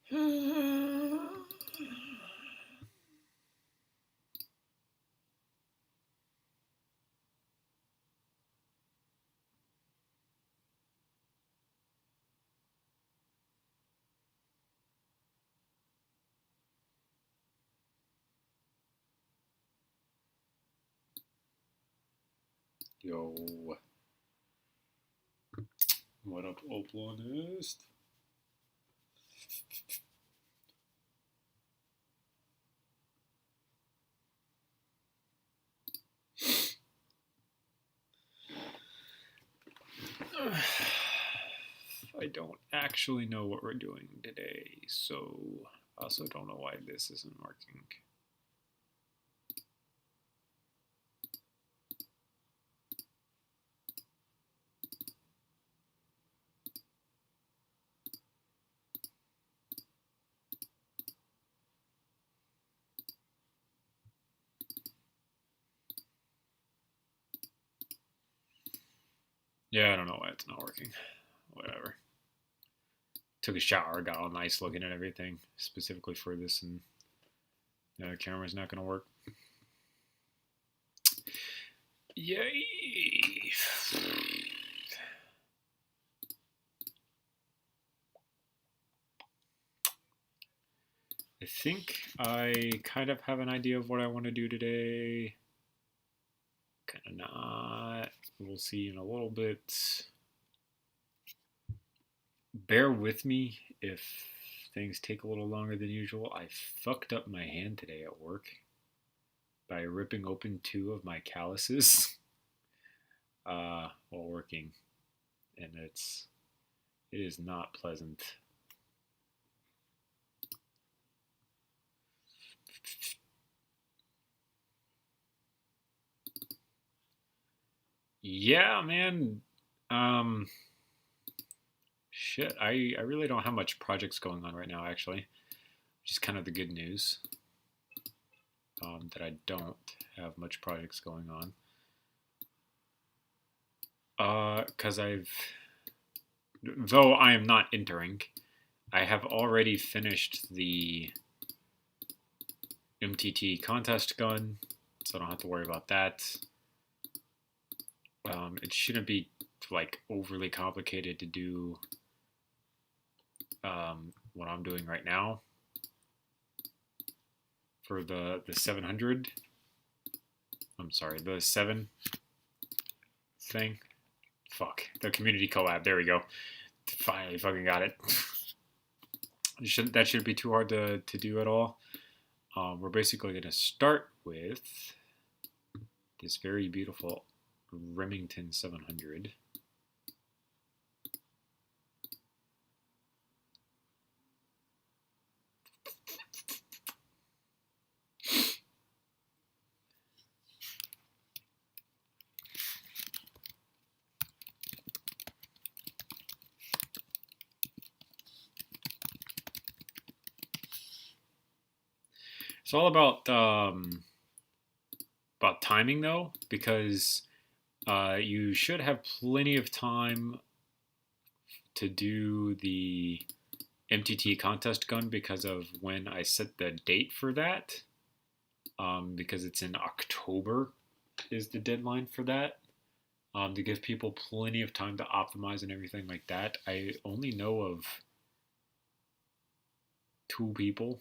Yo, what up, Oplonist? I don't actually know what we're doing today, so I also don't know why this isn't working. Yeah, I don't know why it's not working. Whatever. Took a shower, got all nice looking at everything, specifically for this, and the camera's not going to work. Yay! I think I kind of have an idea of what I want to do today. Kind of not. We'll see in a little bit. Bear with me if things take a little longer than usual. I fucked up my hand today at work by ripping open 2 of my calluses while working, and it is not pleasant. Yeah, man. Shit, I really don't have much projects going on right now, actually, which is kind of the good news. That I don't have much projects going on. Because though I am not entering, I have already finished the MTT contest gun, so I don't have to worry about that. It shouldn't be like overly complicated to do what I'm doing right now for the 700. I'm sorry, the 7 thing. Fuck, the community collab. There we go. Finally fucking got it. That shouldn't be too hard to do at all. We're basically going to start with this very beautiful Remington 700. It's all about timing, though, because you should have plenty of time to do the MTT contest gun because of when I set the date for that. Because it's in October is the deadline for that. To give people plenty of time to optimize and everything like that. I only know of 2 people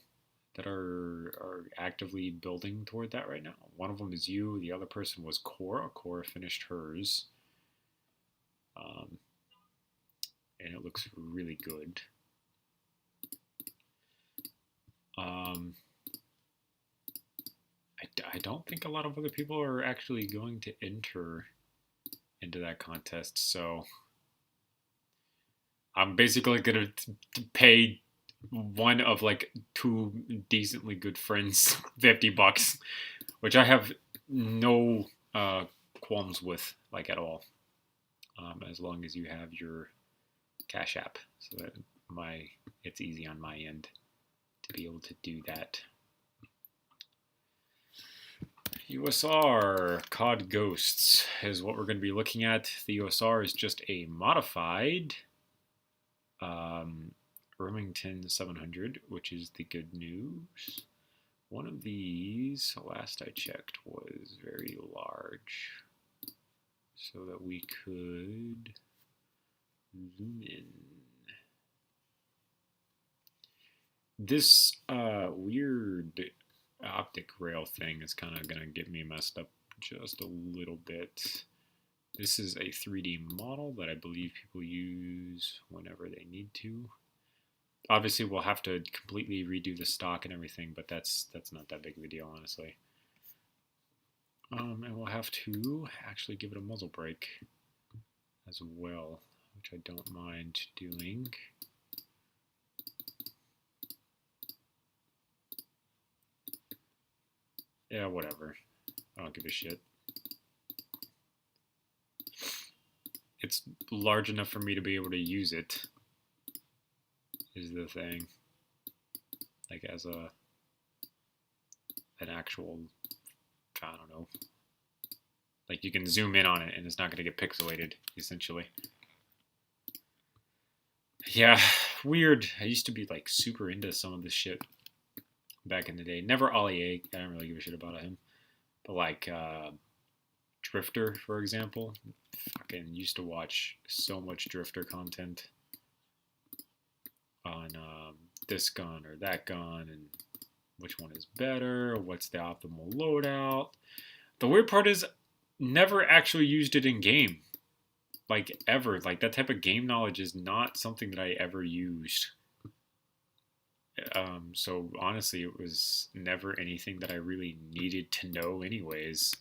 that are actively building toward that right now. One of them is you. The other person was Cora. Cora finished hers. And it looks really good. I don't think a lot of other people are actually going to enter into that contest, so I'm basically going to pay one of like 2 decently good friends $50, which I have no qualms with, like, at all, as long as you have your Cash App, so that it's easy on my end to be able to do that. USR CoD Ghosts is what we're going to be looking at. The USR is just a modified Remington 700, which is the good news. One of these, last I checked, was very large, so that we could zoom in. This weird optic rail thing is kind of going to get me messed up just a little bit. This is a 3D model that I believe people use whenever they need to. Obviously, we'll have to completely redo the stock and everything, but that's not that big of a deal, honestly. And we'll have to actually give it a muzzle brake as well, which I don't mind doing. Yeah, whatever. I don't give a shit. It's large enough for me to be able to use it, is the thing. Like as an actual, I don't know. Like you can zoom in on it and it's not going to get pixelated, essentially. Yeah, weird. I used to be like super into some of this shit back in the day. Never Ollie. I don't really give a shit about him. But like Drifter, for example. Fucking used to watch so much Drifter content on this gun or that gun and which one is better, what's the optimal loadout. The weird part is never actually used it in game. Like ever. Like that type of game knowledge is not something that I ever used. So honestly, it was never anything that I really needed to know anyways.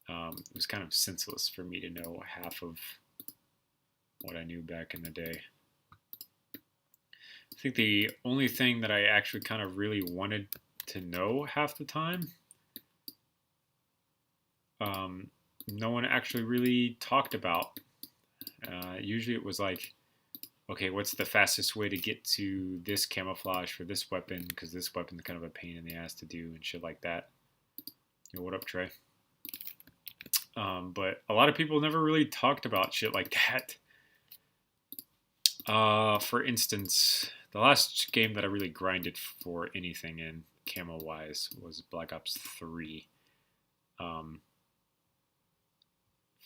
It was kind of senseless for me to know half of what I knew back in the day. I think the only thing that I actually kind of really wanted to know half the time, no one actually really talked about. Usually it was like, okay, what's the fastest way to get to this camouflage for this weapon? Because this weapon's kind of a pain in the ass to do and shit like that. Yo, what up, Trey? But a lot of people never really talked about shit like that. For instance, the last game that I really grinded for anything in camo-wise was Black Ops 3.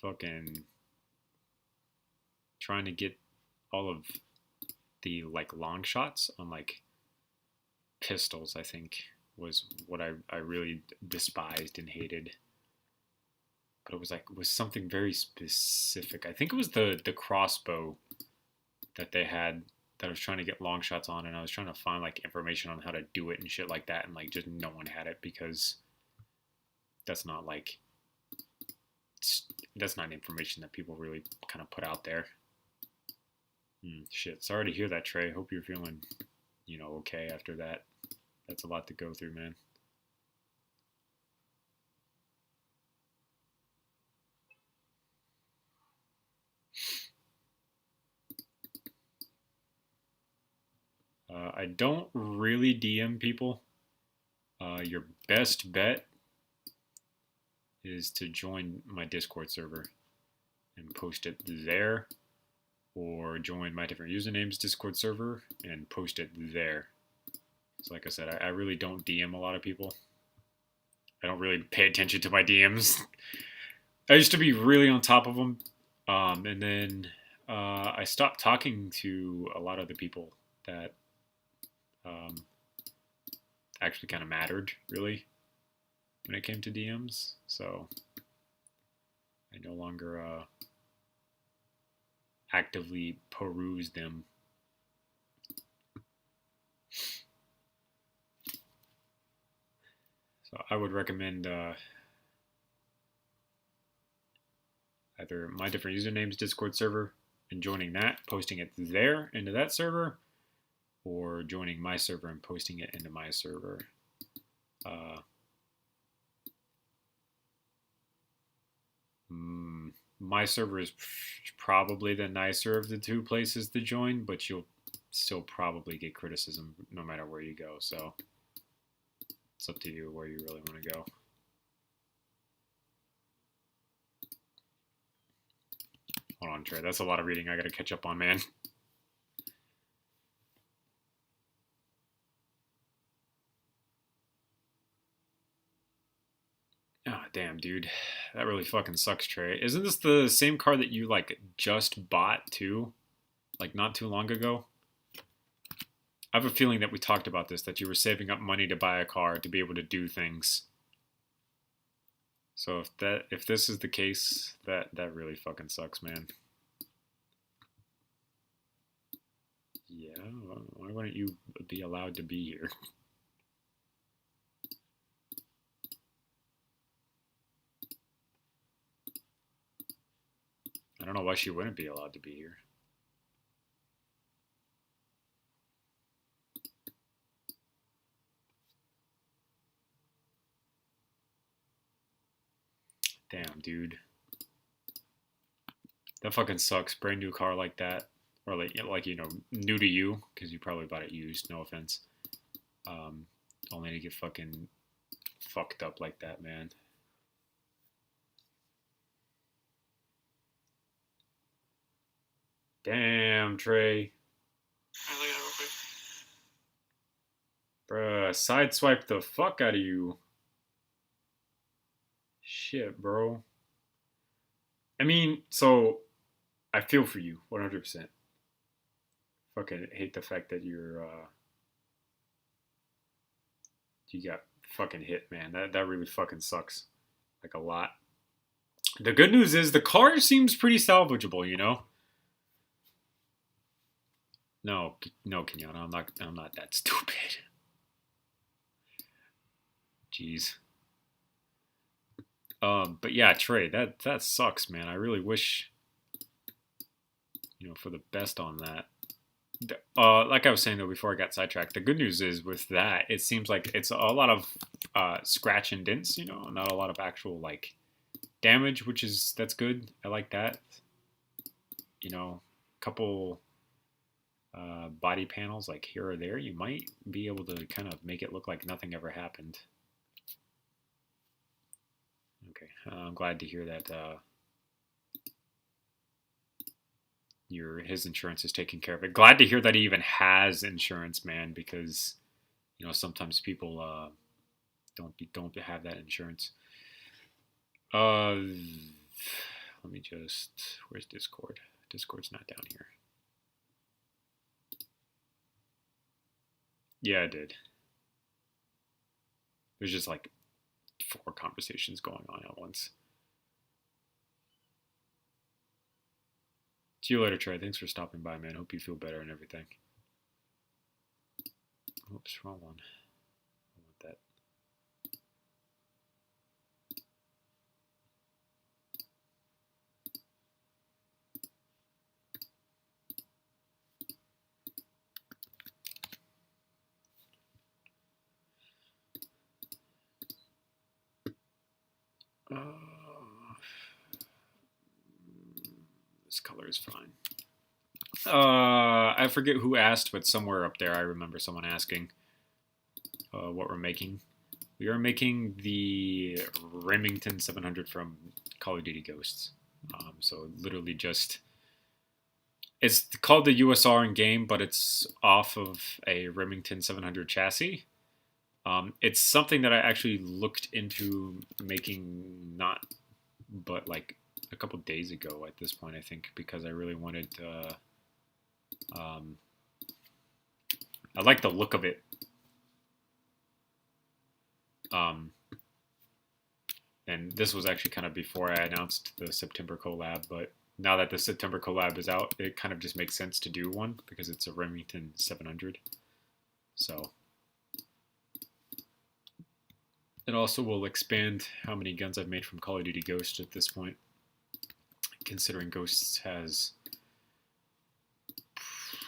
Fucking trying to get all of the like long shots on like pistols, I think, was what I really despised and hated. But it was like something very specific. I think it was the crossbow that they had that I was trying to get long shots on, and I was trying to find like information on how to do it and shit like that, and like just no one had it because that's not like that's not information that people really kind of put out there. Shit, sorry to hear that, Trey. Hope you're feeling, okay after that. That's a lot to go through, man. I don't really DM people. Your best bet is to join my Discord server and post it there, or join my different usernames Discord server and post it there. So like I said, I really don't DM a lot of people. I don't really pay attention to my DMs. I used to be really on top of them, and then I stopped talking to a lot of the people that actually kind of mattered, really, when it came to DMs. So I no longer actively peruse them. So I would recommend either my different usernames Discord server and joining that, posting it there into that server, or joining my server and posting it into my server. My server is probably the nicer of the two places to join, but you'll still probably get criticism no matter where you go, so it's up to you where you really want to go. Hold on, Trey. That's a lot of reading I gotta catch up on, man. Damn, dude. That really fucking sucks, Trey. Isn't this the same car that you, like, just bought, too? Like, not too long ago? I have a feeling that we talked about this, that you were saving up money to buy a car to be able to do things. So if this is the case, that really fucking sucks, man. Yeah, why wouldn't you be allowed to be here? I don't know why she wouldn't be allowed to be here. Damn, dude. That fucking sucks. Brand new car like that. Or like you know, new to you, because you probably bought it used, no offense. Only to get fucking fucked up like that, man. Damn, Trey. Alright, look at it real quick. Bruh, sideswipe the fuck out of you. Shit, bro. I mean, so I feel for you, 100%. Fucking hate the fact that you got fucking hit, man. That really fucking sucks. Like a lot. The good news is the car seems pretty salvageable, you know? No, Kenyatta, I'm not that stupid. Jeez. But yeah, Trey, that sucks, man. I really wish, you know, for the best on that. Like I was saying though before I got sidetracked, the good news is with that, it seems like it's a lot of scratch and dents, you know, not a lot of actual like damage, that's good. I like that. You know, a couple body panels like here or there, you might be able to kind of make it look like nothing ever happened. Okay, I'm glad to hear that his insurance is taking care of it. Glad to hear that he even has insurance, man, because you know sometimes people don't have that insurance. Let me just, where's Discord? Discord's not down here. Yeah, I did. There's just like 4 conversations going on at once. See you later, Trey. Thanks for stopping by, man. Hope you feel better and everything. Oops, wrong one. I want that. This color is fine. I forget who asked, but somewhere up there I remember someone asking what we're making. We are making the Remington 700 from Call of Duty Ghosts. So literally just, it's called the USR in game, but it's off of a Remington 700 chassis. It's something that I actually looked into making but like a couple days ago at this point, I think, because I really wanted to, I like the look of it. And this was actually kind of before I announced the September collab, but now that the September collab is out, it kind of just makes sense to do one because it's a Remington 700. So it also will expand how many guns I've made from Call of Duty Ghosts at this point, considering Ghosts has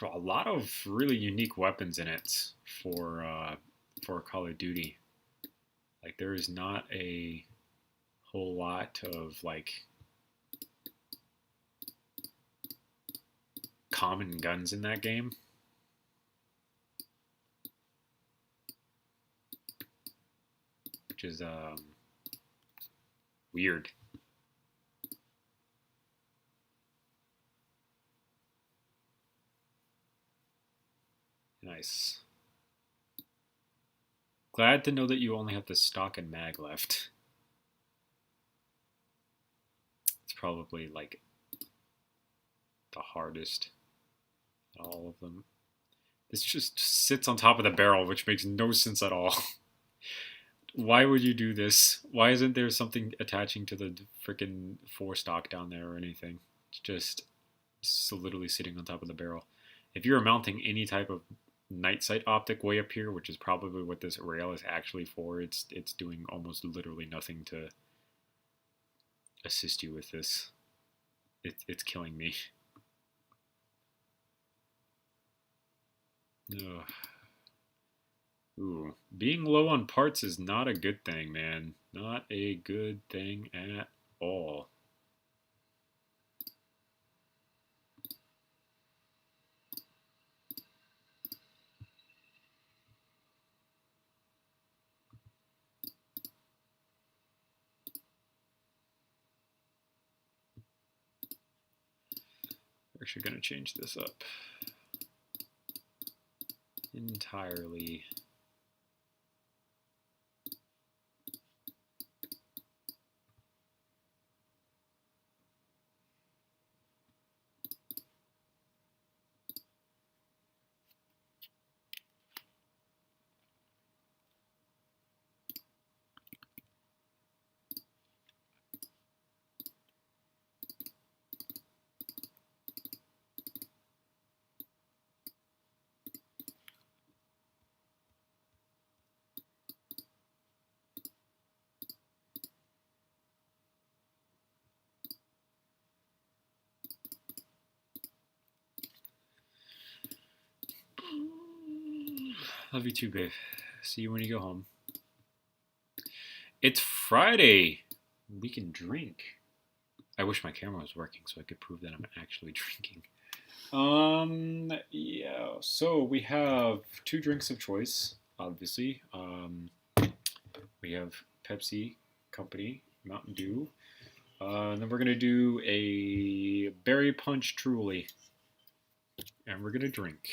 a lot of really unique weapons in it for Call of Duty. Like there is not a whole lot of like common guns in that game. Which is weird. Nice. Glad to know that you only have the stock and mag left. probably like the hardest of all of them. This just sits on top of the barrel, which makes no sense at all. Why would you do this? Why isn't there something attaching to the freaking forestock down there or anything? It's just literally sitting on top of the barrel. If you're mounting any type of night sight optic way up here, which is probably what this rail is actually for, it's doing almost literally nothing to assist you with this. It's killing me. Ugh. Ooh, being low on parts is not a good thing, man. Not a good thing at all. We're actually going to change this up entirely. Love you too, babe. See you when you go home. It's Friday. We can drink. I wish my camera was working so I could prove that I'm actually drinking. Yeah. So we have two drinks of choice, obviously. We have Pepsi Company, Mountain Dew. And then we're going to do a berry punch truly. And we're going to drink.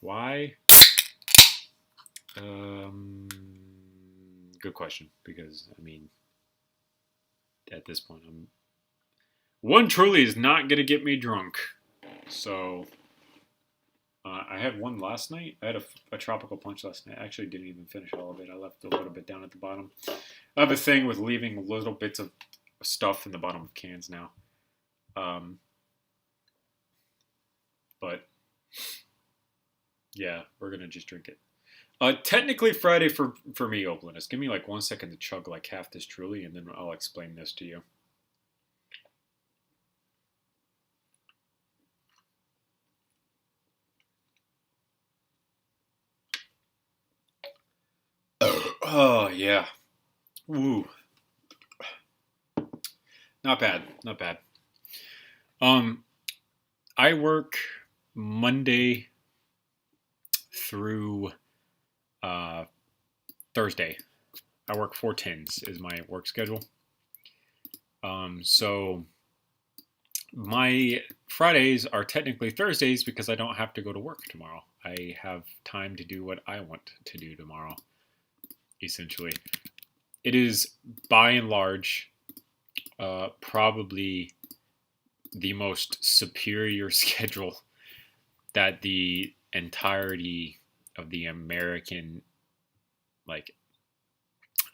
Why? Good question, because, I mean, at this point, one truly is not going to get me drunk. So, I had one last night. I had a tropical punch last night. I actually didn't even finish all of it. I left a little bit down at the bottom. I have a thing with leaving little bits of stuff in the bottom of cans now. But, yeah, we're going to just drink it. Technically Friday for me, Oplinus. Give me like 1 second to chug like half this truly, and then I'll explain this to you. Oh, yeah. Ooh. Not bad. Not bad. I work Monday through Thursday. I work 4/10s is my work schedule. So my Fridays are technically Thursdays because I don't have to go to work tomorrow. I have time to do what I want to do tomorrow, essentially. It is, by and large, probably the most superior schedule that the entirety of the American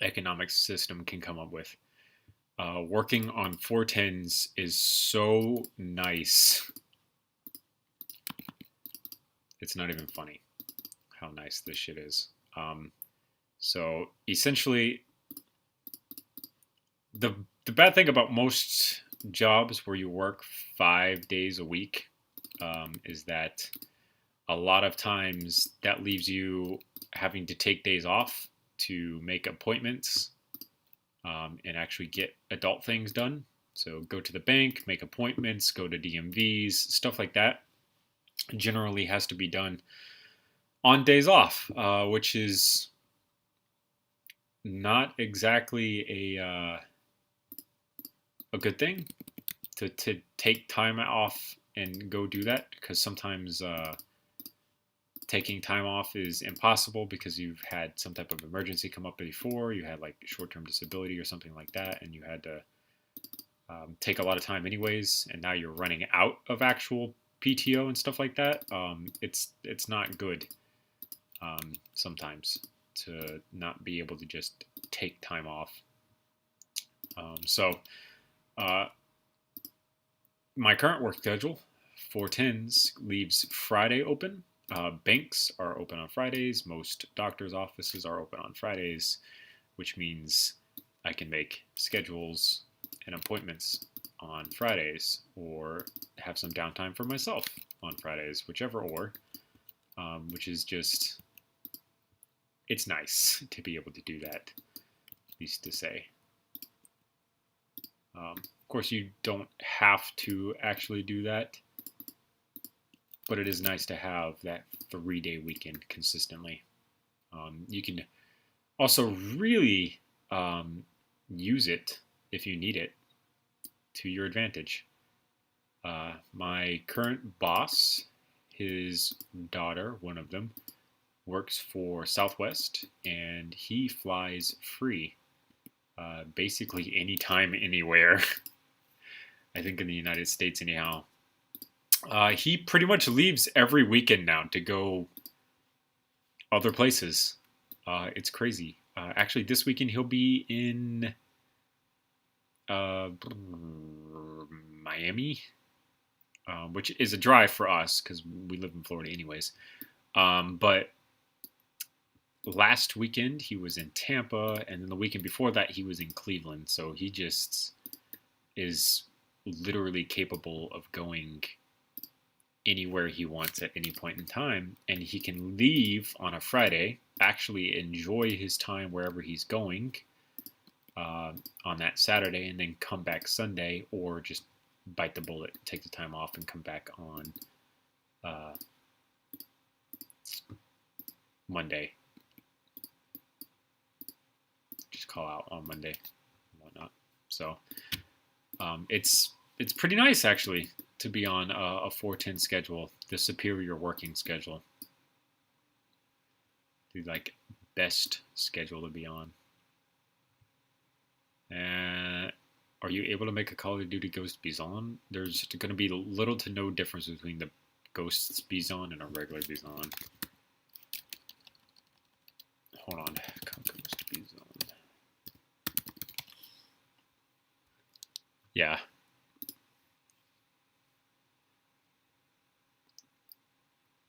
economic system can come up with. Working on 4/10s is so nice. It's not even funny how nice this shit is. So essentially, the bad thing about most jobs where you work 5 days a week is that a lot of times that leaves you having to take days off to make appointments and actually get adult things done. So go to the bank, make appointments, go to DMVs, stuff like that. Generally has to be done on days off, which is not exactly a good thing to take time off and go do that, because sometimes taking time off is impossible because you've had some type of emergency come up before. You had like short-term disability or something like that, and you had to take a lot of time anyways, and now you're running out of actual PTO and stuff like that. It's not good sometimes to not be able to just take time off. So my current work schedule, 410s leaves Friday open. Banks are open on Fridays. Most doctors' offices are open on Fridays, which means I can make schedules and appointments on Fridays, or have some downtime for myself on Fridays, whichever or, which is just, it's nice to be able to do that, at least to say. Of course, you don't have to actually do that, but it is nice to have that 3-day weekend consistently. You can also really use it if you need it to your advantage. My current boss, his daughter, one of them, works for Southwest, and he flies free basically anytime, anywhere. I think in the United States anyhow. He pretty much leaves every weekend now to go other places. It's crazy. Actually, this weekend he'll be in Miami, which is a drive for us because we live in Florida anyways. But last weekend he was in Tampa, and then the weekend before that he was in Cleveland. So he just is literally capable of going anywhere he wants at any point in time, and he can leave on a Friday, actually enjoy his time wherever he's going on that Saturday, and then come back Sunday, or just bite the bullet, take the time off, and come back on Monday. Just call out on Monday and whatnot. So it's pretty nice actually to be on a 410 schedule, the superior working schedule, the like best schedule to be on. And are you able to make a Call of Duty Ghost Bizon? There's going to be little to no difference between the Ghosts Bizon and a regular Bizon. Hold on, Ghost Bizon. Yeah.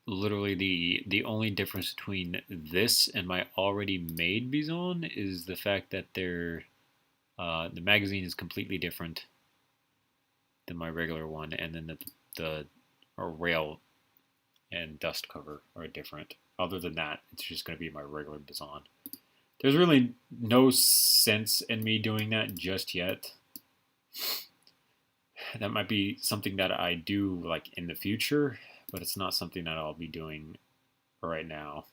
Literally the only difference between this and my already made Bizon is the fact that they're the magazine is completely different than my regular one, and then the rail and dust cover are different. Other than that, it's just going to be my regular Bizon. There's really no sense in me doing that just yet. That might be something that I do like in the future, but it's not something that I'll be doing right now.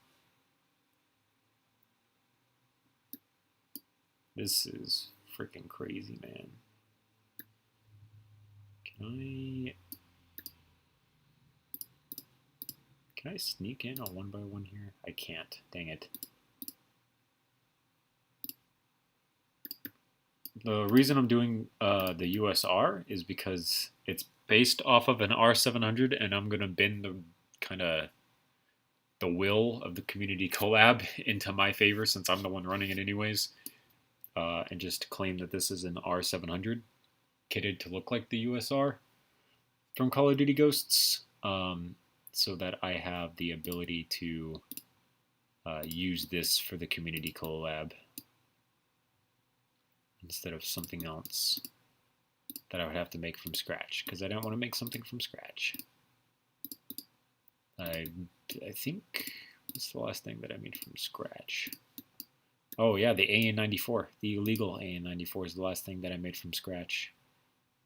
This is freaking crazy, man. Can I sneak in a 1x1 here? I can't. Dang it. The reason I'm doing the USR is because it's based off of an R700, and I'm gonna bend the kind of the will of the community collab into my favor, since I'm the one running it anyways, and just claim that this is an R700 kitted to look like the USR from Call of Duty Ghosts, so that I have the ability to use this for the community collab instead of something else that I would have to make from scratch, because I don't want to make something from scratch. I think what's the last thing that I made from scratch? Oh yeah, the AN94, the illegal AN94 is the last thing that I made from scratch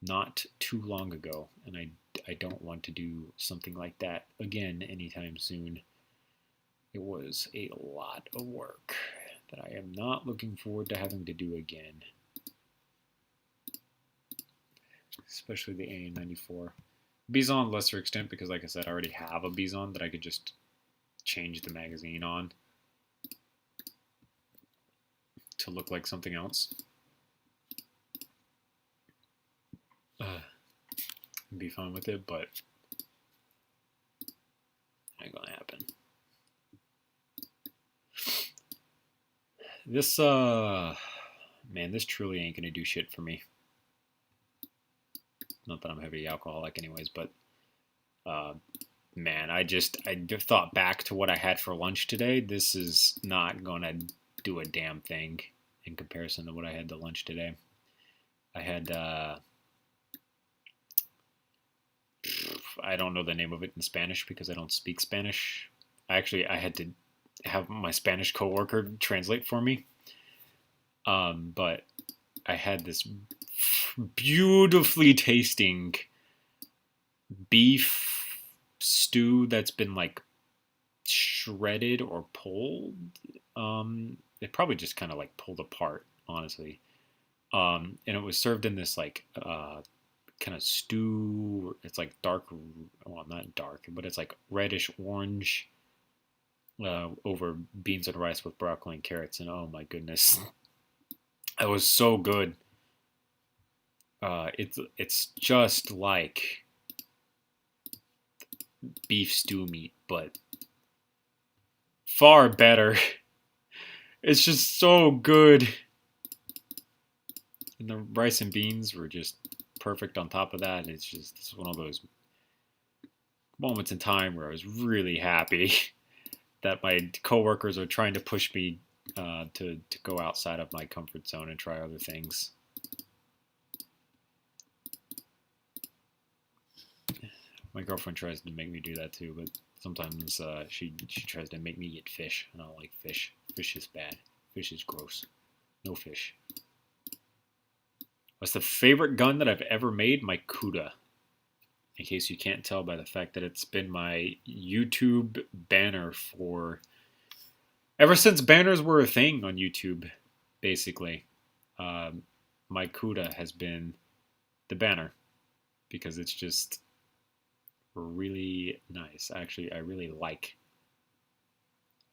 not too long ago, and I don't want to do something like that again anytime soon. It was a lot of work that I am not looking forward to having to do again. Especially the AN94. Bizon, lesser extent, because like I said, I already have a Bizon that I could just change the magazine on to look like something else. be fine with it, but ain't gonna happen. This man, this truly ain't gonna do shit for me. Not that I'm a heavy alcoholic anyways, but man, I just thought back to what I had for lunch today. This is not gonna do a damn thing in comparison to what I had to lunch today. I had I don't know the name of it in Spanish because I don't speak Spanish. I had to have my Spanish coworker translate for me. But I had this beautifully tasting beef stew that's been like shredded or pulled. It probably just kind of like pulled apart, honestly. And it was served in this like kind of stew. It's like dark, well, not dark, but it's like reddish orange over beans and rice with broccoli and carrots. And oh my goodness, it was so good. It's just like beef stew meat, but far better. It's just so good. And the rice and beans were just perfect on top of that. It's one of those moments in time where I was really happy that my coworkers are trying to push me to go outside of my comfort zone and try other things. My girlfriend tries to make me do that too, but sometimes she tries to make me eat fish, and I don't like fish. Fish is bad. Fish is gross. No fish. What's the favorite gun that I've ever made? My CUDA. In case you can't tell by the fact that it's been my YouTube banner for ever since banners were a thing on YouTube, basically. My CUDA has been the banner because it's just really nice. Actually, I really like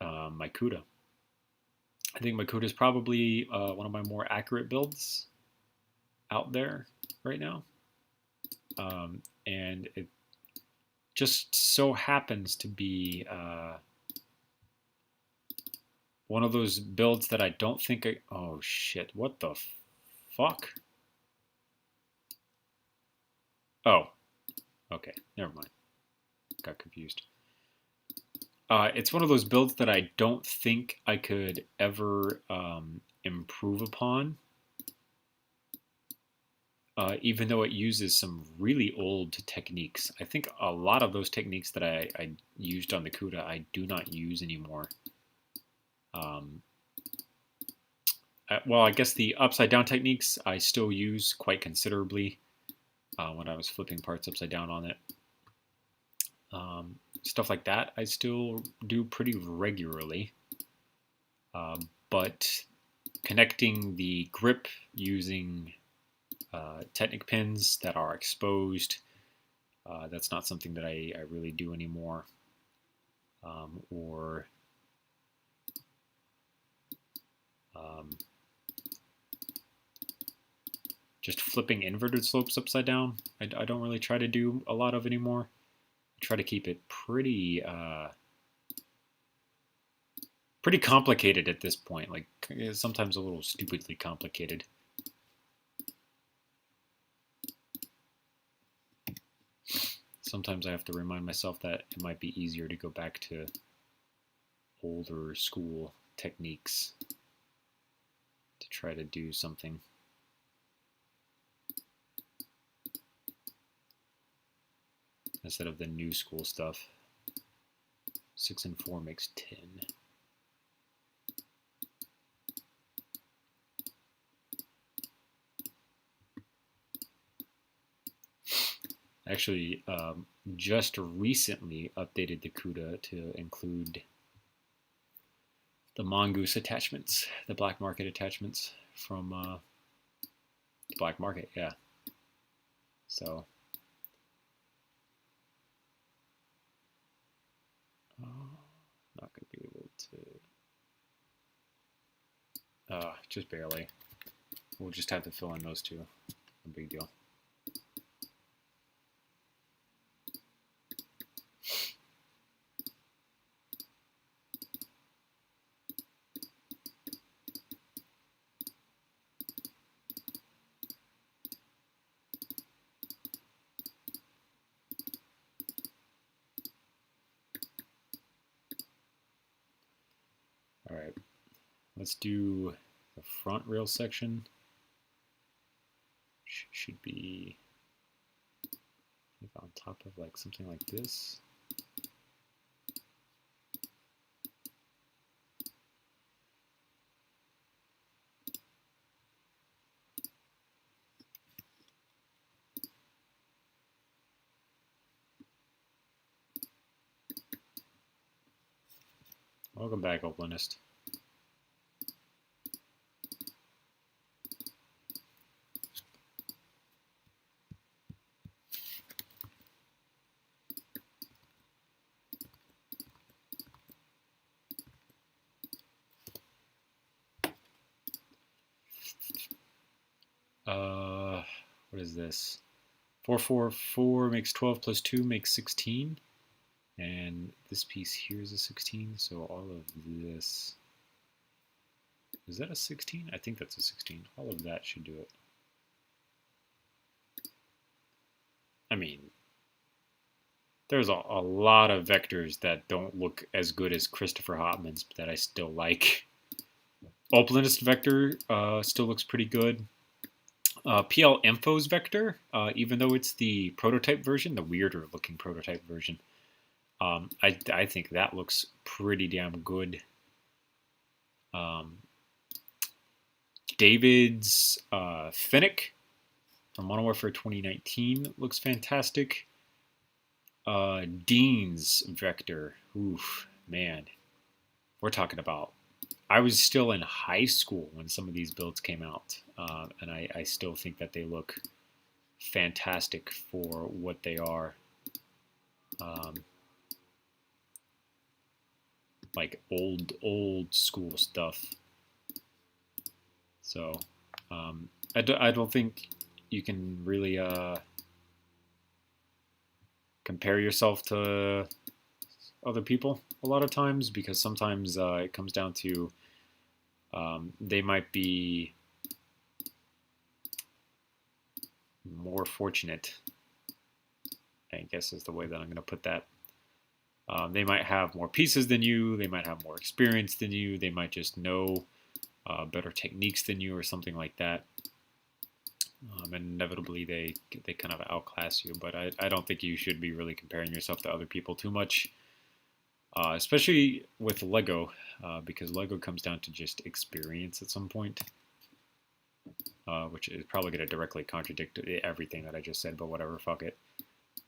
my CUDA. I think my CUDA is probably one of my more accurate builds out there right now. And it just so happens to be one of those builds that I don't think I... Oh, shit. What the fuck? Oh. Okay. Never mind. Got confused. It's one of those builds that I don't think I could ever improve upon. Even though it uses some really old techniques. I think a lot of those techniques that I used on the CUDA I do not use anymore. Well, I guess the upside down techniques I still use quite considerably when I was flipping parts upside down on it. Stuff like that I still do pretty regularly. But connecting the grip using Technic pins that are exposed, that's not something that I really do anymore. Or just flipping inverted slopes upside down, I don't really try to do a lot of anymore. I try to keep it pretty complicated at this point, like sometimes a little stupidly complicated. Sometimes I have to remind myself that it might be easier to go back to older school techniques to try to do something. Instead of the new school stuff. 6 and 4 makes 10. Actually, just recently updated the CUDA to include the Mongoose attachments, the black market attachments from the black market, yeah. So, not going to be able to, just barely. We'll just have to fill in those two, no big deal. let's do the front rail section. Should be on top of like something like this. Welcome back, Oplinist. What is this? 4, 4, 4 makes 12 plus 2 makes 16. And this piece here is a 16, so all of this... Is that a 16? I think that's a 16. All of that should do it. I mean, there's a lot of vectors that don't look as good as Christopher Hopman's, but that I still like. Oplinist vector still looks pretty good. PL Info's vector, even though it's the prototype version, the weirder looking prototype version, I think that looks pretty damn good. David's Fennec from Modern Warfare 2019 looks fantastic. Dean's vector, oof, man, we're talking about. I was still in high school when some of these builds came out, and I still think that they look fantastic for what they are. Like old school stuff. So I don't think you can really compare yourself to other people a lot of times, because sometimes it comes down to they might be more fortunate, I guess is the way that I'm going to put that. They might have more pieces than you, they might have more experience than you, they might just know better techniques than you or something like that. And inevitably they kind of outclass you, but I don't think you should be really comparing yourself to other people too much. Especially with Lego, because Lego comes down to just experience at some point, which is probably going to directly contradict everything that I just said, but whatever, fuck it.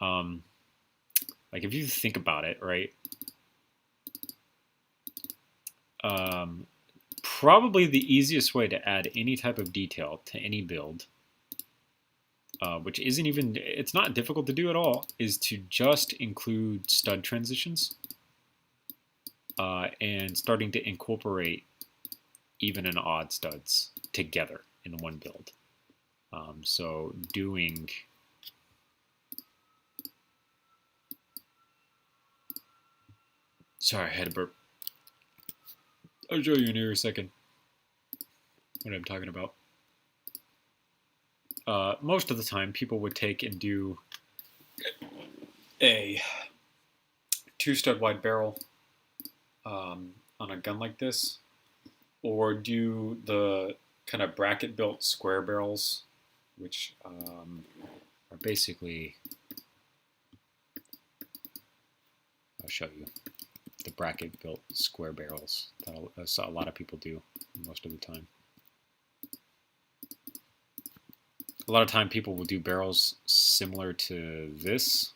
Like, if you think about it, right, probably the easiest way to add any type of detail to any build, which isn't even, it's not difficult to do at all, is to just include stud transitions. And starting to incorporate even and odd studs together in one build. So doing sorry, I had a burp. I'll show you in here a second what I'm talking about. Most of the time, people would take and do a 2-stud wide barrel on a gun like this, or do the kind of bracket built square barrels, which are basically, I'll show you the bracket built square barrels that a lot of people do most of the time. A lot of time people will do barrels similar to this,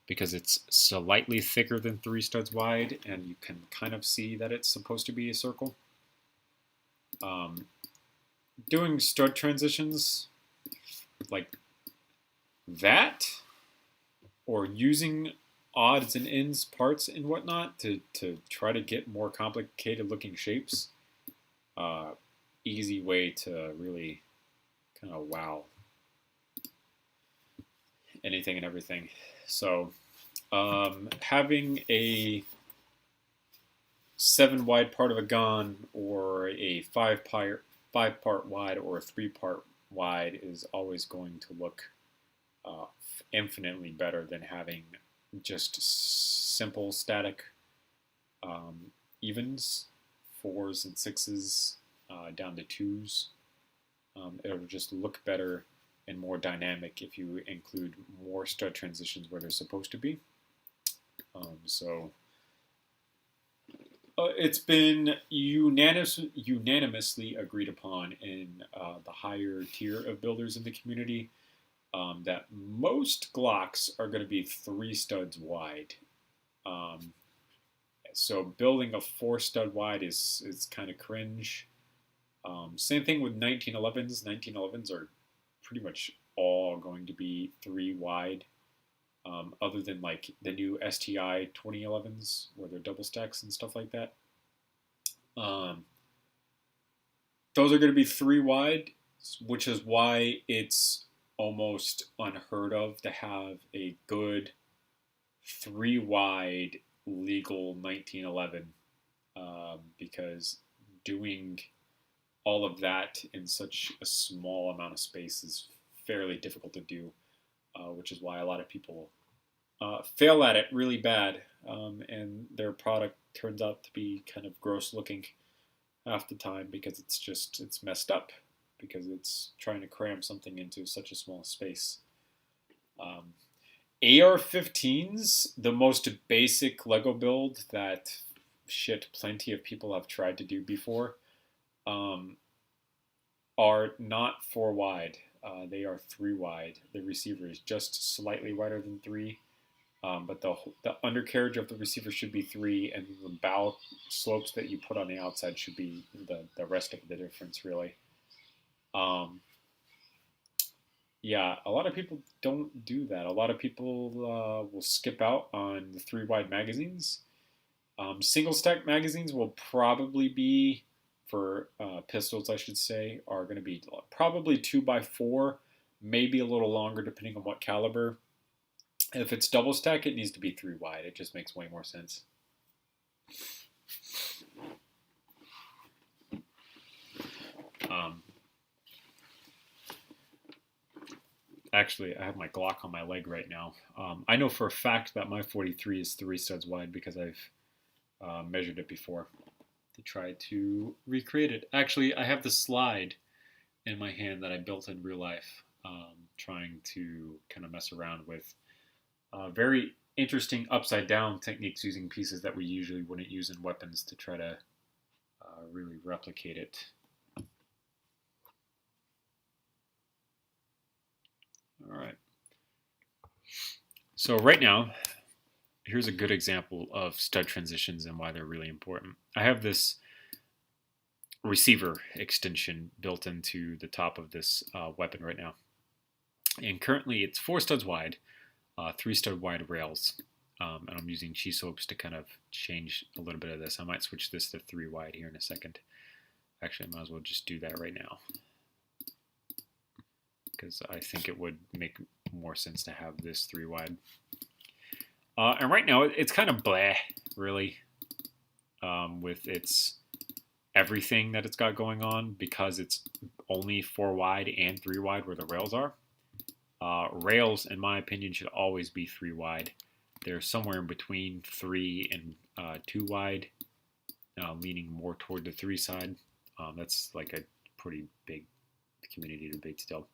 because it's slightly thicker than 3 studs wide, and you can kind of see that it's supposed to be a circle. Doing stud transitions like that, or using odds and ends parts and whatnot to try to get more complicated looking shapes, easy way to really kind of wow anything and everything. So having a 7 wide part of a gun, or a 5 part wide, or a 3 part wide is always going to look infinitely better than having just simple static evens 4s and 6s down to 2s. It'll just look better and more dynamic if you include more stud transitions where they're supposed to be. It's been unanimously agreed upon in the higher tier of builders in the community that most Glocks are going to be 3 studs wide. So building a 4 stud wide is kind of cringe. Same thing with 1911s. 1911s are pretty much all going to be 3 wide. Other than like the new STI 2011s where they're double stacks and stuff like that. Those are going to be 3 wide, which is why it's almost unheard of to have a good 3 wide legal 1911, because doing all of that in such a small amount of space is fairly difficult to do. Which is why a lot of people fail at it really bad, and their product turns out to be kind of gross looking half the time because it's messed up because it's trying to cram something into such a small space. AR-15s, the most basic Lego build that plenty of people have tried to do before, are not 4 wide. They are 3 wide. The receiver is just slightly wider than 3, but the undercarriage of the receiver should be 3, and the bow slopes that you put on the outside should be the rest of the difference, really. Yeah, a lot of people don't do that. A lot of people will skip out on the 3 wide magazines. Single stack magazines will probably be, for pistols, I should say, are going to be probably 2x4, maybe a little longer depending on what caliber. If it's double stack, it needs to be 3 wide. It just makes way more sense. Actually, I have my Glock on my leg right now. I know for a fact that my 43 is 3 studs wide because I've measured it before to try to recreate it. Actually, I have the slide in my hand that I built in real life, trying to kind of mess around with very interesting upside down techniques using pieces that we usually wouldn't use in weapons to try to really replicate it. All right. So right now, here's a good example of stud transitions and why they're really important. I have this receiver extension built into the top of this weapon right now. And currently it's 4 studs wide, 3 stud wide rails. And I'm using cheese hopes to kind of change a little bit of this. I might switch this to 3 wide here in a second. Actually, I might as well just do that right now, because I think it would make more sense to have this 3 wide. And right now, it's kind of bleh, really, with its everything that it's got going on, because it's only 4 wide and 3 wide where the rails are. Rails, in my opinion, should always be 3 wide. They're somewhere in between 3 and 2 wide, leaning more toward the 3 side. That's like a pretty big community debate still.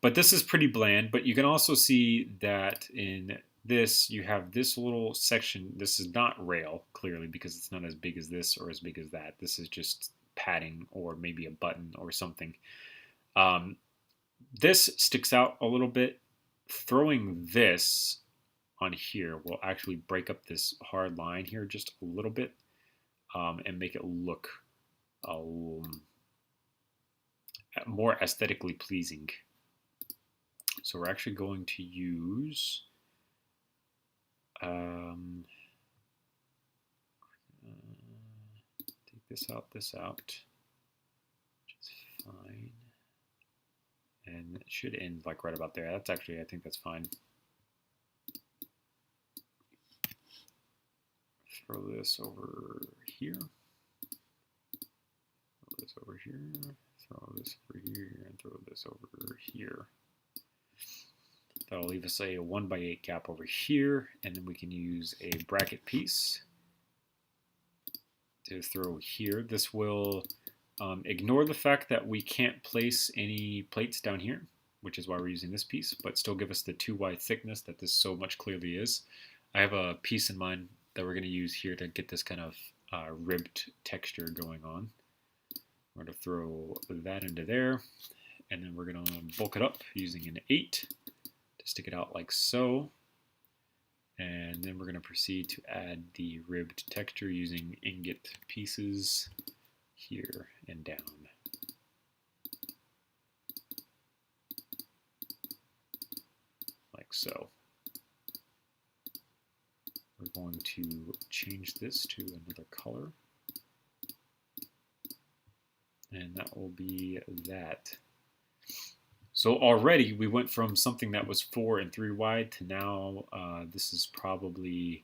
But this is pretty bland, but you can also see that in this, you have this little section. This is not rail, clearly, because it's not as big as this or as big as that. This is just padding or maybe a button or something. This sticks out a little bit. Throwing this on here will actually break up this hard line here just a little bit, and make it look more aesthetically pleasing. So we're actually going to use take this out, which is fine. And it should end like right about there. That's actually, I think that's fine. Throw this over here. Throw this over here. Throw this over here, and throw this over here. That'll leave us a 1x8 gap over here, and then we can use a bracket piece to throw here. This will ignore the fact that we can't place any plates down here, which is why we're using this piece, but still give us the 2 wide thickness that this so much clearly is. I have a piece in mind that we're going to use here to get this kind of ribbed texture going on. We're going to throw that into there, and then we're going to bulk it up using an 8 to stick it out like so. And then we're going to proceed to add the ribbed texture using ingot pieces here and down. Like so. We're going to change this to another color. And that will be that. So already we went from something that was 4 and 3 wide to now this is probably,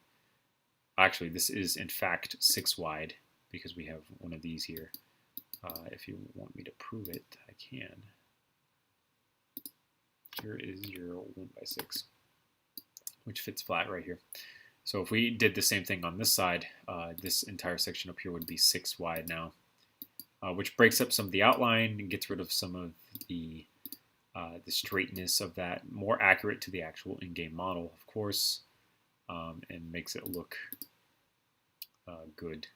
actually this is in fact 6 wide because we have one of these here. If you want me to prove it, I can. Here is your 1x6, which fits flat right here. So if we did the same thing on this side, this entire section up here would be 6 wide now, which breaks up some of the outline and gets rid of some of the straightness of that, more accurate to the actual in-game model, of course, and makes it look good,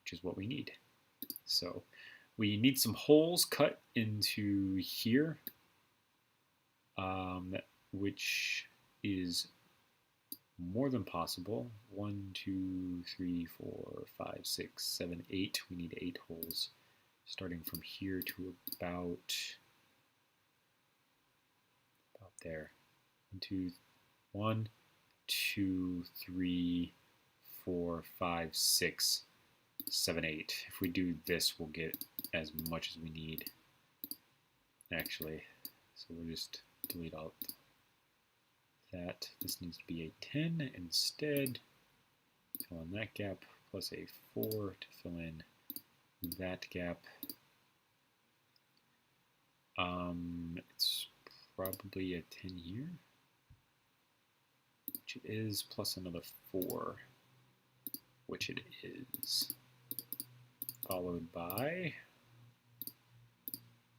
which is what we need. So we need some holes cut into here, which is more than possible. 1, 2, 3, 4, 5, 6, 7, 8. We need 8 holes, starting from here to about there. 1, 2, 3, 4, 5, 6, 7, 8. If we do this, we'll get as much as we need, actually. So we'll just delete out that. This needs to be a 10 instead. Fill in that gap, plus a 4 to fill in that gap. It's probably a 10 here, which it is, plus another 4, which it is, followed by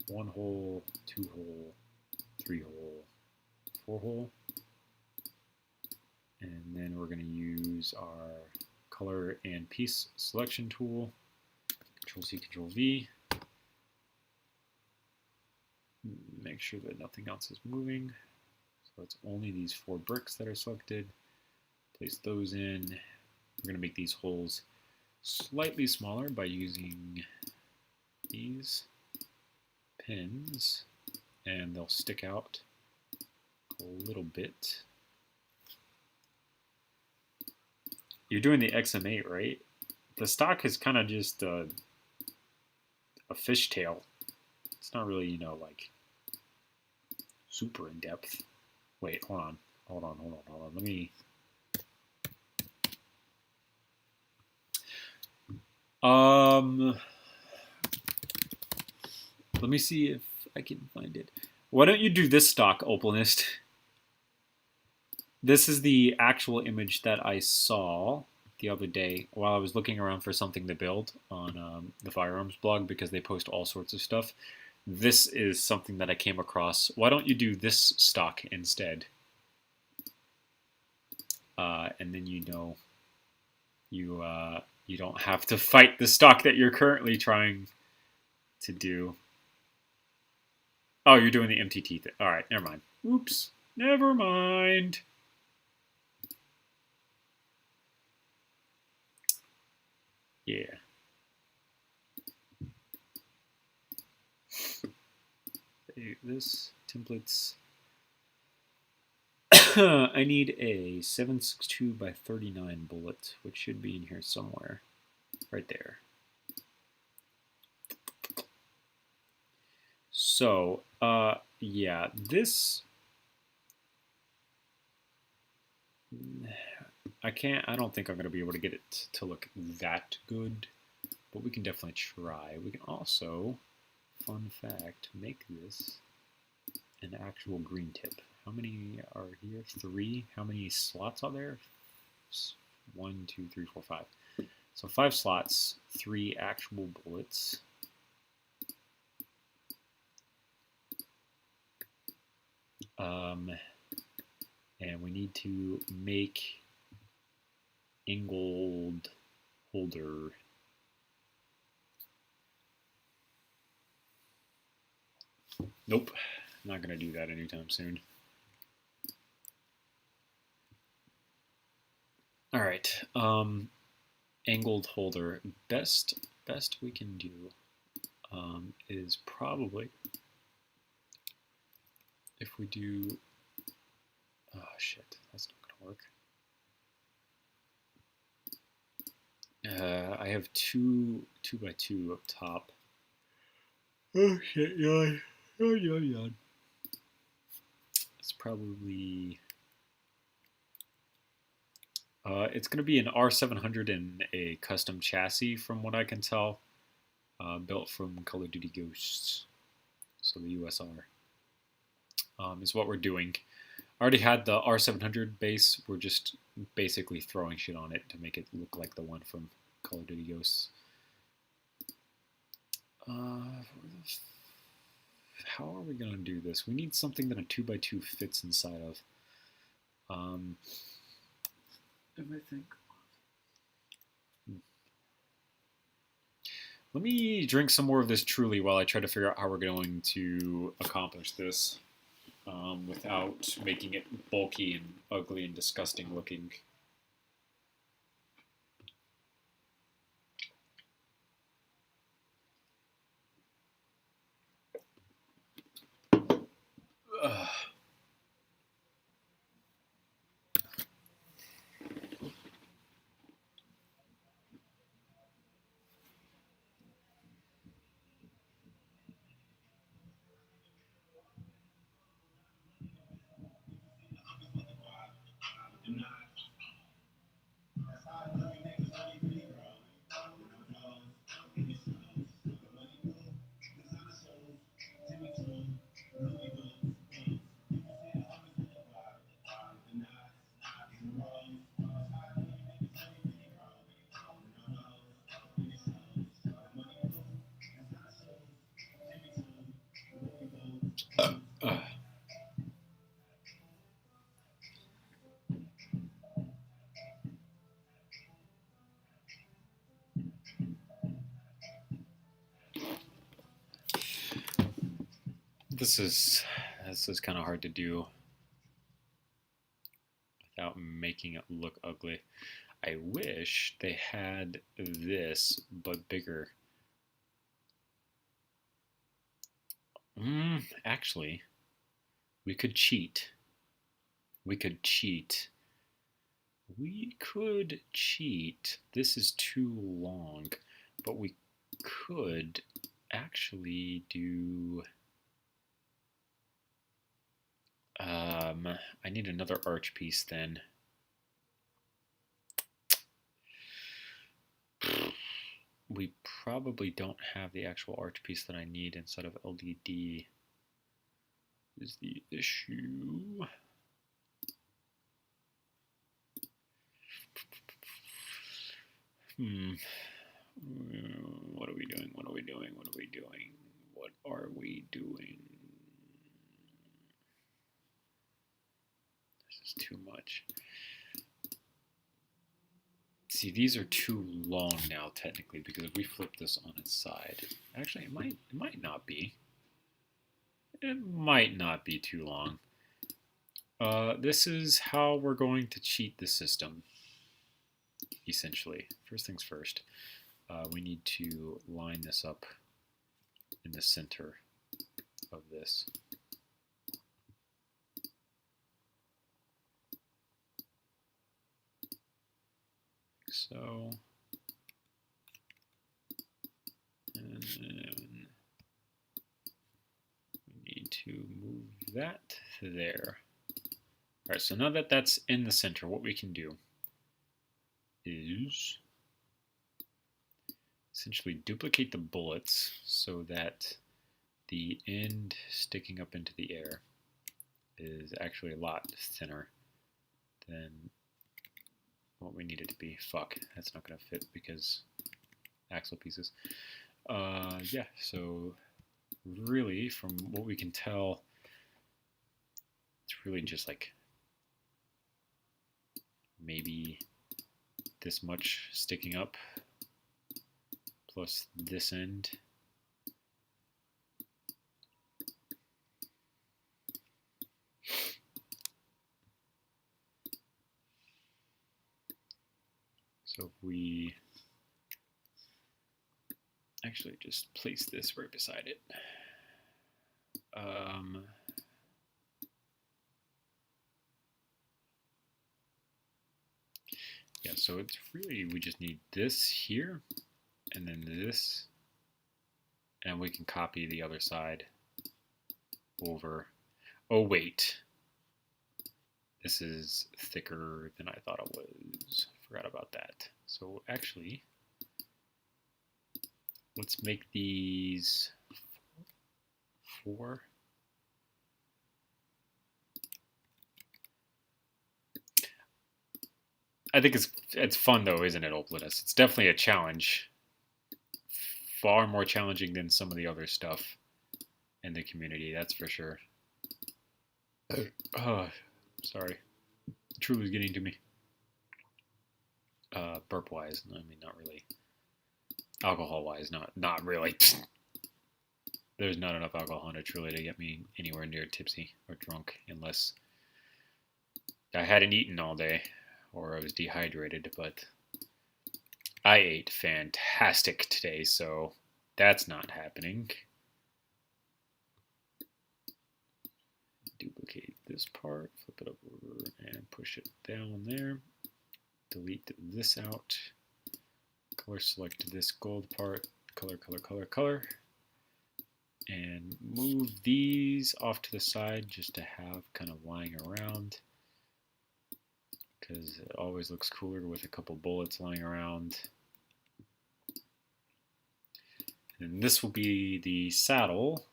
1 hole, 2 hole, 3 hole, 4 hole, and then we're going to use our color and piece selection tool, Control-C, Control-V. Make sure that nothing else is moving. So it's only these 4 bricks that are selected. Place those in. We're going to make these holes slightly smaller by using these pins, and they'll stick out a little bit. You're doing the XM8, right? The stock is kind of just a fishtail. It's not really, you know, like super in depth. Wait, hold on. Let me. Let me see if I can find it. Why don't you do this stock, Opalist? This is the actual image that I saw the other day while I was looking around for something to build on the Firearms blog, because they post all sorts of stuff. This is something that I came across. Why don't you do this stock instead? And then you know you don't have to fight the stock that you're currently trying to do. Oh, you're doing the MTT thing. All right, never mind. Oops, never mind. Yeah. This templates. I need a 7.62 by 39 bullet, which should be in here somewhere. Right there. So, yeah, this... I don't think I'm going to be able to get it to look that good, but we can definitely try. We can also, fun fact, make this an actual green tip. How many are here? 3. How many slots are there? 1, 2, 3, 4, 5. So 5 slots, 3 actual bullets. And we need to make angled holder. Nope, not gonna do that anytime soon. All right, angled holder. Best we can do is probably if we do. Oh shit, that's not gonna work. I have two by two up top. Oh shit, yawn. Oh yawn. It's probably. It's going to be an R700 and a custom chassis, from what I can tell, built from Call of Duty Ghosts, so the USR is what we're doing. I already had the R700 base. We're just basically throwing shit on it to make it look like the one from Call of Duty Ghosts. How are we going to do this? We need something that a 2x2 fits inside of. Let me think. Let me drink some more of this Truly while I try to figure out how we're going to accomplish this without making it bulky and ugly and disgusting looking. Ugh. This is kind of hard to do without making it look ugly. I wish they had this, but bigger. Actually, we could cheat. We could cheat. This is too long, but we could actually do... I need another arch piece then. We probably don't have the actual arch piece that I need instead of LDD is the issue. What are we doing? What are we doing? What are we doing? What are we doing? This is too much. See, these are too long now, technically, because if we flip this on its side, actually, it might not be. It might not be too long. This is how we're going to cheat the system, essentially. First things first, we need to line this up in the center of this. So, and then we need to move that to there. All right, so now that that's in the center, what we can do is essentially duplicate the bullets so that the end sticking up into the air is actually a lot thinner than what we need it to be. Fuck, that's not gonna fit because axle pieces. Yeah, so really, from what we can tell, it's really just like maybe this much sticking up plus this end. So if we actually just place this right beside it. Yeah, so it's really, we just need this here, and then this, and we can copy the other side over. Oh wait, this is thicker than I thought it was. Forgot about that. So actually, let's make these 4. I think it's fun though, isn't it, Oplinus? It's definitely a challenge. Far more challenging than some of the other stuff in the community, that's for sure. Oh, sorry. Truly's getting to me. Burp-wise, I mean, not really. Alcohol-wise, not really. There's not enough alcohol in a Truly to get me anywhere near tipsy or drunk unless I hadn't eaten all day or I was dehydrated, but I ate fantastic today, so that's not happening. Duplicate this part, flip it over, and push it down there. Delete this out. Color select this gold part. Color, color, color, color. And move these off to the side just to have kind of lying around, because it always looks cooler with a couple bullets lying around. And this will be the saddle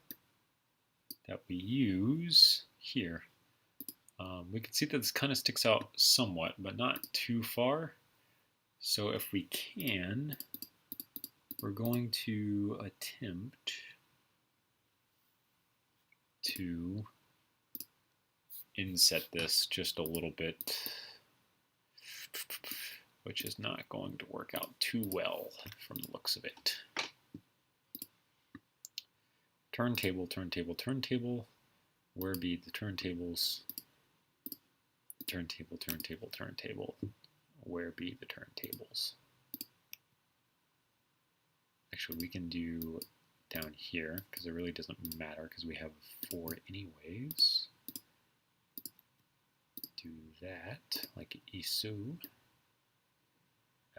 that we use here. We can see that this kind of sticks out somewhat, but not too far. So if we can, we're going to attempt to inset this just a little bit, which is not going to work out too well from the looks of it. Turntable, turntable, turntable. Where be the turntables? Turntable, turntable, turntable. Where be the turntables? Actually, we can do down here because it really doesn't matter because we have 4 anyways. Do that like Isu.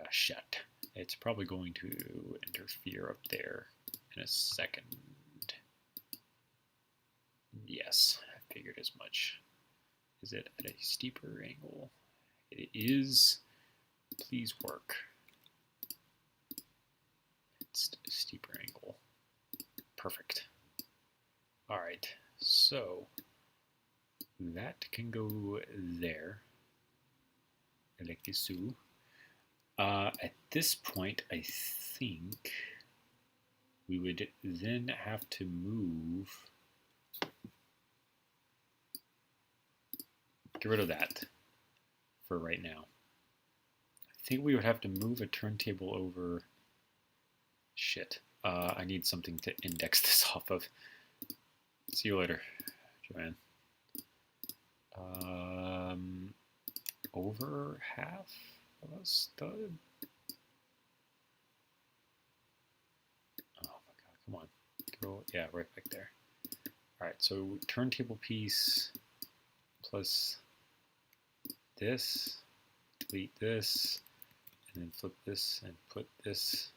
Shut. It's probably going to interfere up there in a second. Yes, I figured as much. Is it at a steeper angle? It is. Please work. It's a steeper angle. Perfect. All right, so that can go there. Like this. At this point, I think we would then have to move. Get rid of that for right now. I think we would have to move a turntable over. Shit. I need something to index this off of. See you later, Joanne. Over half of a stud? Oh my god, come on. Go, yeah, right back there. Alright, so turntable piece plus this, delete this, and then flip this and put this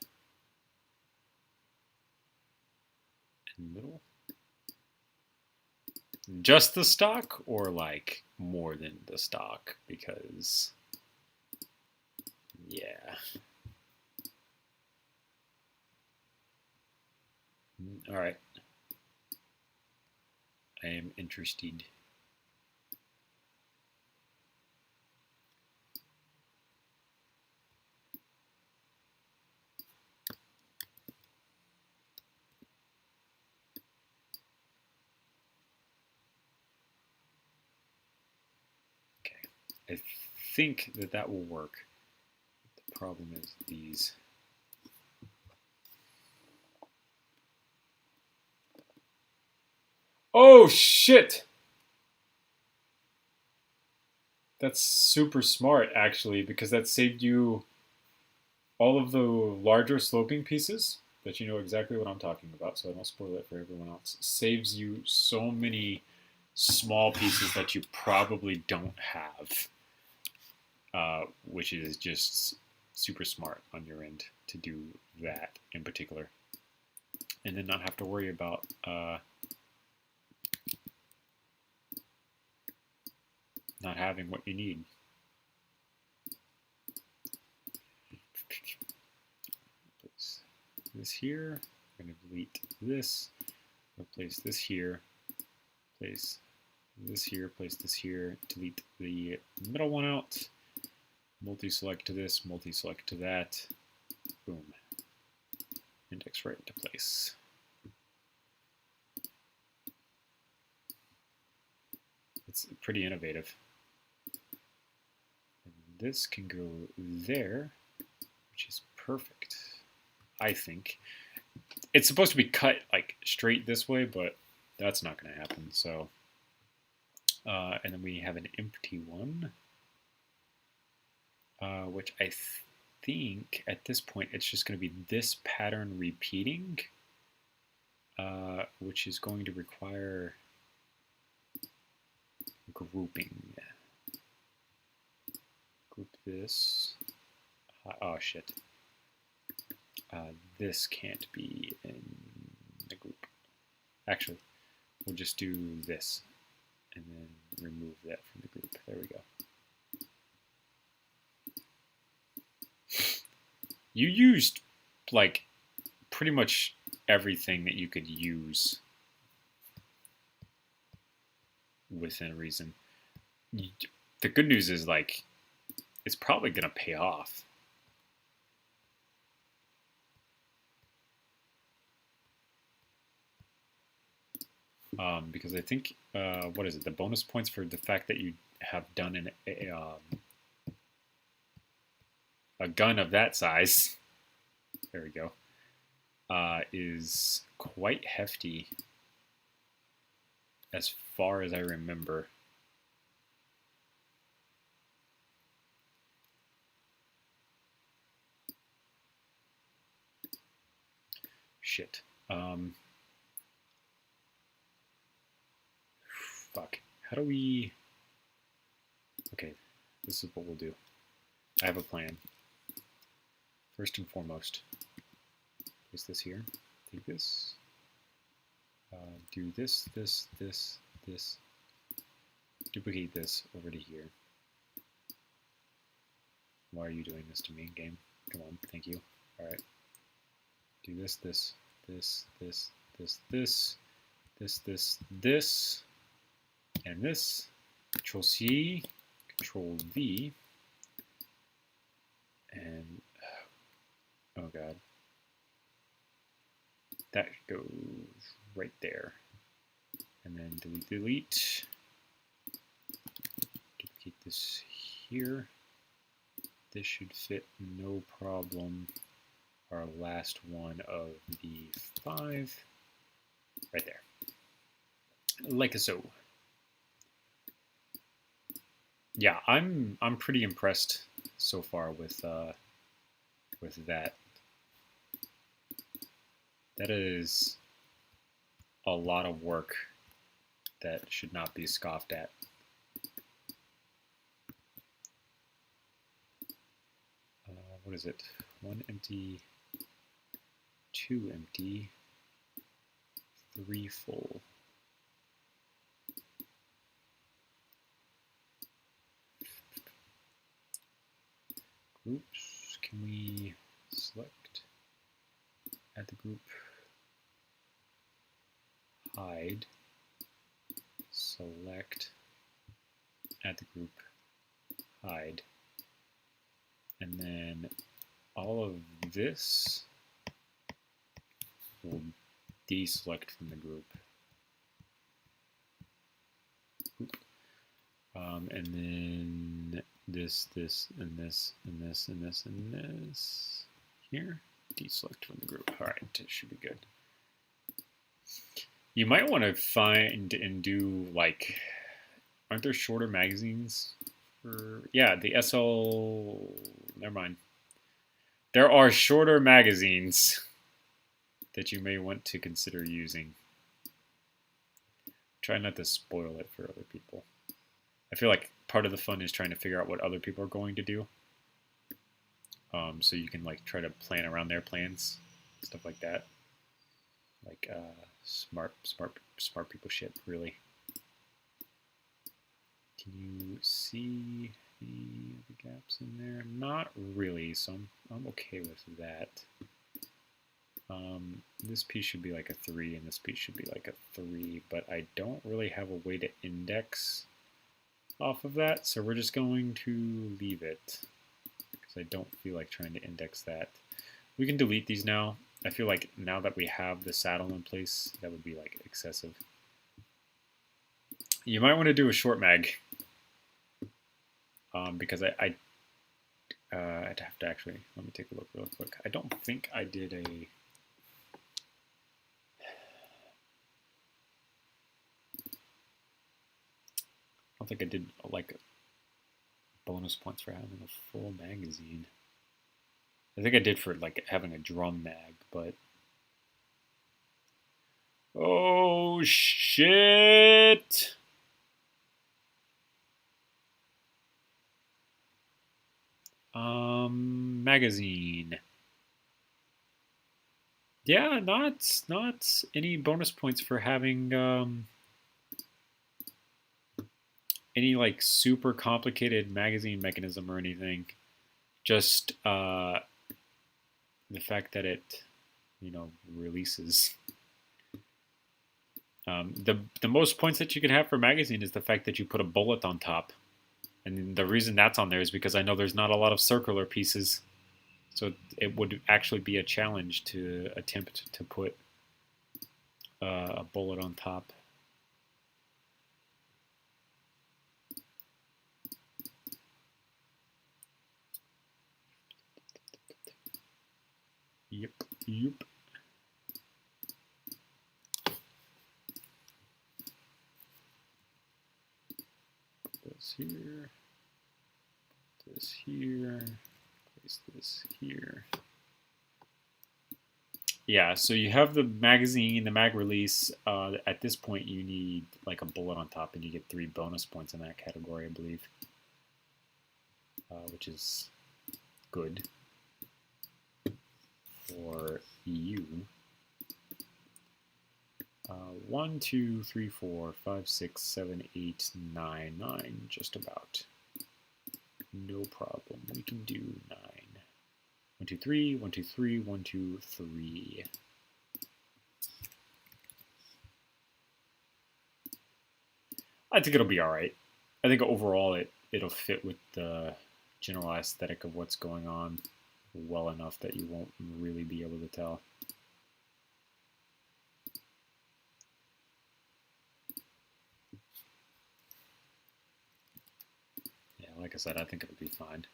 in the middle. Just the stock or like more than the stock? Because yeah. All right. I am interested. I think that that will work. The problem is these. Oh shit! That's super smart, actually, because that saved you all of the larger sloping pieces, that you know exactly what I'm talking about, so I don't spoil it for everyone else. Saves you so many small pieces that you probably don't have, which is just super smart on your end to do that in particular. And then not have to worry about not having what you need. Place this here. I'm going to delete this. Replace this here. Place this here. Place this here. Delete the middle one out. Multi-select to this. Multi-select to that. Boom. Index right into place. It's pretty innovative. And this can go there, which is perfect, I think. It's supposed to be cut like straight this way, but that's not going to happen. So, and then we have an empty one, which I think at this point it's just going to be this pattern repeating, which is going to require grouping. Group this. Oh shit. This can't be in the group. Actually, we'll just do this and then remove that from the group. There we go. You used like pretty much everything that you could use within reason. The good news is like it's probably going to pay off. Because I think, what is it? The bonus points for the fact that you have done a gun of that size, there we go, is quite hefty as far as I remember. Shit. Fuck. How do we... Okay, this is what we'll do. I have a plan. First and foremost, place this here. Take this. Do this, this, this, this. Duplicate this over to here. Why are you doing this to me, game? Come on, thank you. Alright. Do this, this, this, this, this, this, this, this, and this. Control C, Control V, and oh god, that goes right there. And then delete, delete. Duplicate this here. This should fit no problem. Our last one of the 5, right there, like so. Yeah, I'm pretty impressed so far with that. That is a lot of work that should not be scoffed at. What is it? 1 empty, 2 empty, 3 full. Groups, can we select, add the group, hide, select, add the group, hide, and then all of this will deselect from the group. And then this, and this, and this, and this, and this here. Deselect from the group. All right, it should be good. You might want to find and do like, aren't there shorter magazines? Yeah, the SL. Never mind. There are shorter magazines that you may want to consider using. Try not to spoil it for other people. I feel like part of the fun is trying to figure out what other people are going to do. So you can like try to plan around their plans, stuff like that. Like smart people shit, really. Can you see the gaps in there? Not really, so I'm okay with that. This piece should be like a 3, and this piece should be like a 3, but I don't really have a way to index off of that, so we're just going to leave it, because I don't feel like trying to index that. We can delete these now. I feel like now that we have the saddle in place, that would be like excessive. You might want to do a short mag, because I'd have to actually, let me take a look real quick. I don't think I did a... I don't think I did like bonus points for having a full magazine. I think I did for like having a drum mag, but oh shit! Magazine. Yeah, not any bonus points for having any like super complicated magazine mechanism or anything. Just the fact that it, you know, releases. The most points that you can have for magazine is the fact that you put a bullet on top. And the reason that's on there is because I know there's not a lot of circular pieces. So it would actually be a challenge to attempt to put a bullet on top. Yep. This here. This here. Place this here. Yeah, so you have the magazine, the mag release. At this point, you need like a bullet on top, and you get 3 bonus points in that category, I believe, which is good for you. 1, 2, 3, 4, 5, 6, 7, 8, 9, 9, just about. No problem. We can do 9. 1, 2, 3, 1, 2, 3, 1, 2, 3. I think it'll be all right. I think overall it'll fit with the general aesthetic of what's going on well enough that you won't really be able to tell. Yeah, like I said, I think it'll be fine.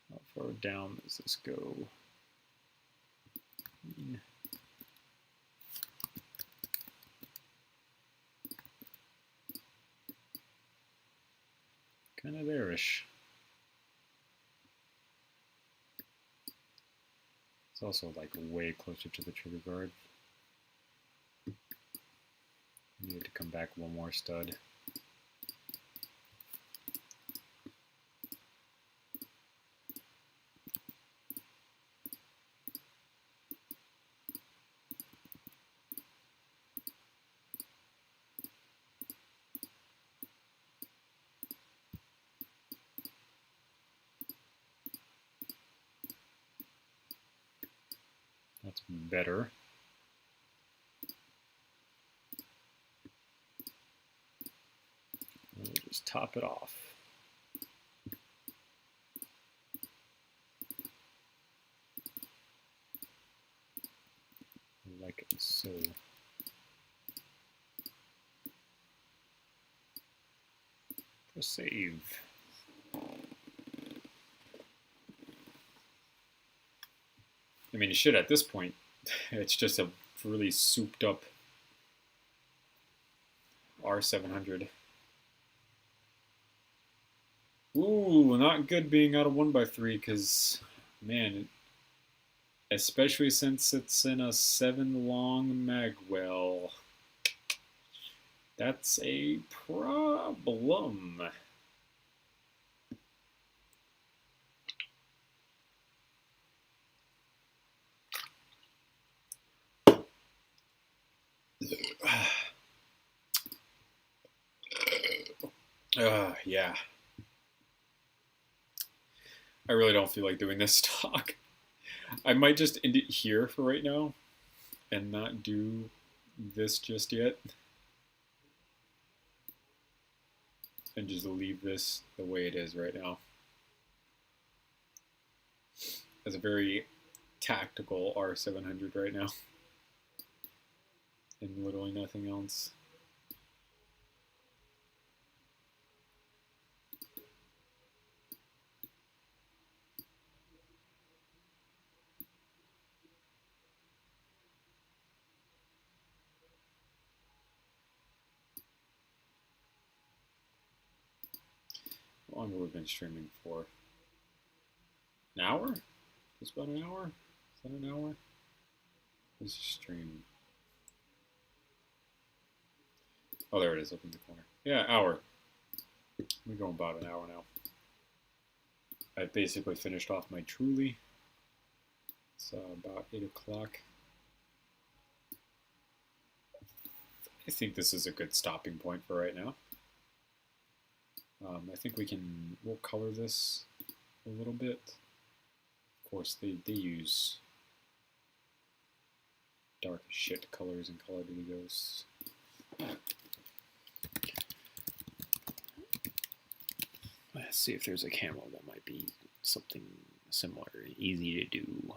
How far down does this go? Kind of there-ish. It's also like way closer to the trigger guard. Need to come back one more stud. That's better. top it off. Like so. Press save. I mean, you should at this point. It's just a really souped up R700. Ooh, not good being out of 1x3 because, man, especially since it's in a 7 long magwell. That's a problem. Yeah. I really don't feel like doing this talk. I might just end it here for right now and not do this just yet. And just leave this the way it is right now. It's a very tactical R700 right now. And literally nothing else. How long have we been streaming for? An hour? Just about an hour? Is that an hour? What's the stream? Oh, there it is, up in the corner. Yeah, hour. We're going about an hour now. I basically finished off my Truly. It's about 8 o'clock. I think this is a good stopping point for right now. I think we'll color this a little bit. Of course, they use dark as shit colors in Call of Duty Ghosts. Let's see if there's a camo that might be something similar, easy to do.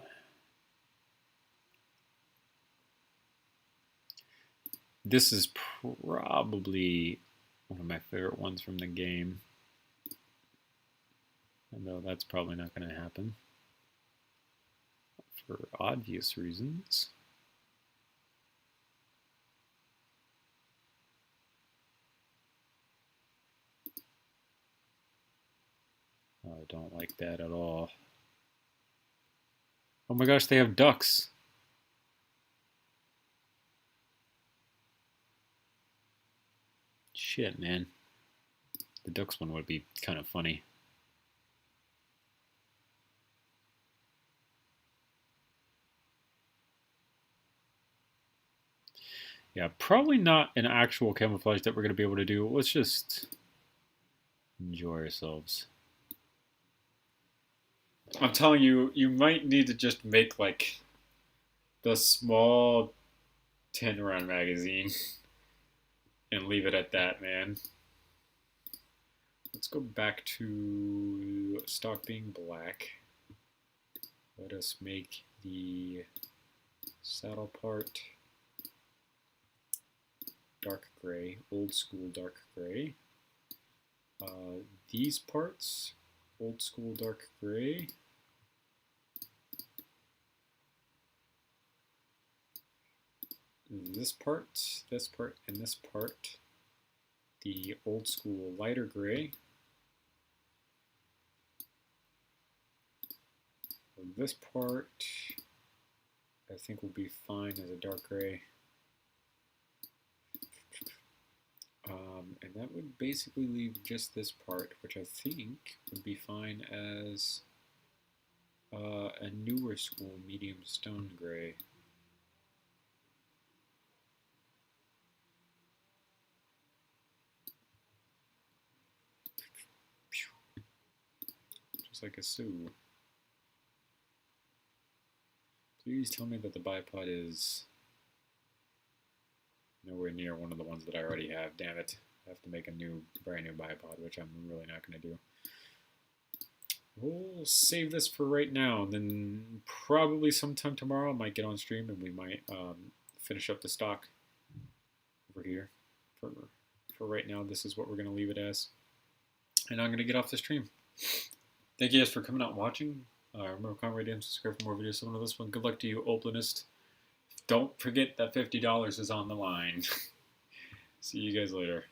This is probably one of my favorite ones from the game. Although that's probably not going to happen. For obvious reasons. I don't like that at all. Oh my gosh, they have ducks. Shit, man. The ducks one would be kind of funny. Yeah, probably not an actual camouflage that we're going to be able to do. Let's just enjoy ourselves. I'm telling you, you might need to just make like the small 10-round magazine and leave it at that, man. Let's go back to stock being black. Let us make the saddle part dark gray, old school dark gray. These parts, old school dark gray. This part, and this part, the old school lighter gray. This part, I think will be fine as a dark gray. And that would basically leave just this part, which I think would be fine as a newer school medium stone gray. Just like a Sioux. Please tell me that the bipod is nowhere near one of the ones that I already have, damn it. I have to make a brand new bipod, which I'm really not going to do. We'll save this for right now, and then probably sometime tomorrow I might get on stream and we might finish up the stock over here. For right now, this is what we're going to leave it as. And I'm going to get off the stream. Thank you guys for coming out and watching. Remember, comment, rate, and subscribe for more videos similar to this one. Good luck to you, Oplinist. Don't forget that $50 is on the line. See you guys later.